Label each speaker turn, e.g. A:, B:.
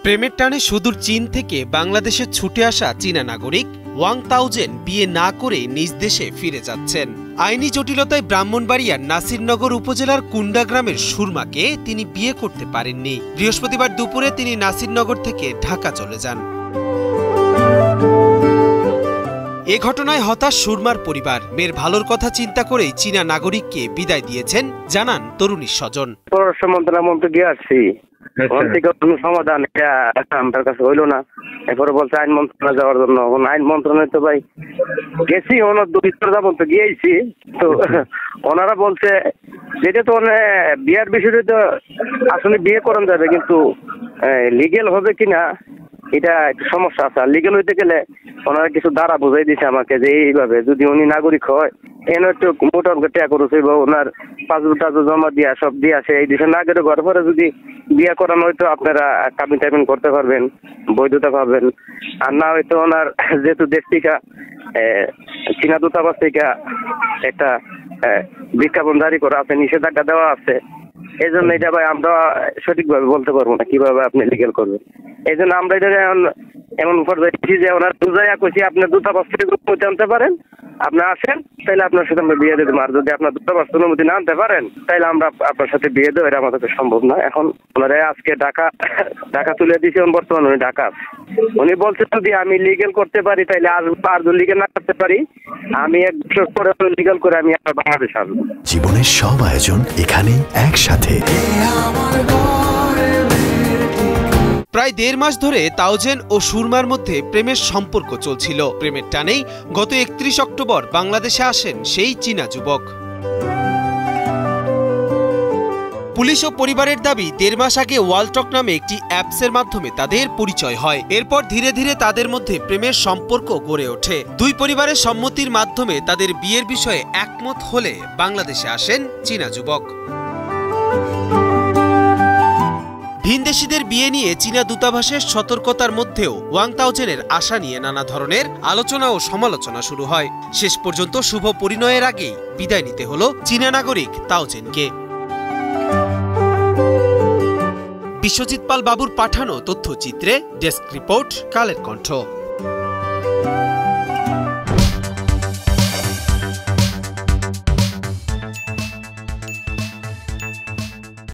A: প্রেমের টানে সুদূর চীন থেকে বাংলাদেশে ছুটে আসা চীনা নাগরিক ওয়াং তাওজেন বিয়ে না করে নিজ দেশে ফিরে যাচ্ছেন। আইনি জটিলতায় ব্রাহ্মণবাড়িয়ার নাসিরনগর উপজেলার কুন্ডা গ্রামের সুরমাকে তিনি বিয়ে করতে পারেননি। বৃহস্পতিবার দুপুরে তিনি নাসিরনগর থেকে ঢাকা চলে যান। এ ঘটনায় হতাশ সুরমার পরিবার। মেয়ের ভালোর কথা চিন্তা করেই চীনা নাগরিককে বিদায় দিয়েছেন জানান তরুণীর স্বজন।
B: পররাষ্ট্র মন্ত্রণালয় গিয়ে আসছি, কোনো সমাধান আমার কাছে হইলো না। এরপরে বলছে আইন মন্ত্রণালয় যাওয়ার জন্য। আইন মন্ত্রণালয় তো ভাই গেছি, ওনার দুইবার যাবো তো গিয়েছি, তো ওনারা বলছে যেটা তো বিয়ার বিষয়টা তো আসলে বিয়ে করানো যাবে, কিন্তু লিগেল হবে কিনা এটা একটু সমস্যা আছে। লিগেল হইতে গেলে ওনারা কিছু দ্বারা বুঝাই দিছে আমাকে যে এইভাবে যদি উনি নাগরিক হয় এনে একটু মোটা অঙ্কের টাকা খরচ হইব, ওনার পাসপোর্ট জমা দিয়া সব দিয়ে আসে এই দেশে নাগরিক হওয়ার পরে যদি বিয়ে করানো হয়তো আপনারা কাবিন টাবিন করতে পারবেন, বৈধতা পাবেন। আর না হয়তো ওনার যেহেতু দেশ থেকে চীনা দূতাবাস থেকে একটা বিজ্ঞাপন জারি করা আছে, নিষেধাজ্ঞা দেওয়া আছে, এই জন্য এটা ভাই আমরা সঠিকভাবে বলতে পারবো না কিভাবে আপনি লিগেল করবেন। এই জন্য আমরা এটা এমন পর্যায়ে যে ওনার বুঝাইয়া কইছি আপনি দূতাবাস থেকে অনুমতি আনতে পারেন, আপনি আসেন, তাইলে আপনার সাথে আমরা বিয়ে দিয়ে দেবো। আর যদি আপনার দূতাবাস অনুমতি না আনতে পারেন তাইলে আমরা আপনার সাথে বিয়ে দেবো, এটা আমাদের সম্ভব না। এখন ওনারা আজকে ঢাকা তুলে দিয়েছে, বর্তমানে উনি ঢাকা। উনি বলছে যদি আমি লিগেল করতে পারি তাইলে আর যদি লিগেল না করতে পারি আমি 1 বছর পরে লিগেল করে আমি আপনার বাংলাদেশ আসবো।
C: জীবনের সব আয়োজন এখানে একসাথে।
A: প্রায় 1.5 মাস ধরে তাওজেন ও সুরমার মধ্যে প্রেমের সম্পর্ক চলছিল। প্রেমের টানেই গত 31 অক্টোবর বাংলাদেশে আসেন সেই চীনা যুবক। পুলিশ ও পরিবারের দাবি 1.5 মাস আগে ওয়ালটক নামে একটি অ্যাপসের মাধ্যমে তাদের পরিচয় হয়। এরপর ধীরে ধীরে তাদের মধ্যে প্রেমের সম্পর্ক গড়ে ওঠে। দুই পরিবারের সম্মতির মাধ্যমে তাদের বিয়ের বিষয়ে একমত হলে বাংলাদেশে আসেন চীনা যুবক। ভিনদেশীদের বিয়ে নিয়ে চীনা দূতাবাসের সতর্কতার মধ্যেও ওয়াং তাওজেনের আশা নিয়ে নানা ধরনের আলোচনা ও সমালোচনা শুরু হয়। শেষ পর্যন্ত শুভ পরিণয়ের আগেই বিদায় নিতে হলো চীনা নাগরিক তাওজেনকে। বিশ্বজিৎ পাল বাবুর পাঠানো তথ্যচিত্রে ডেস্ক রিপোর্ট, কালের কণ্ঠ।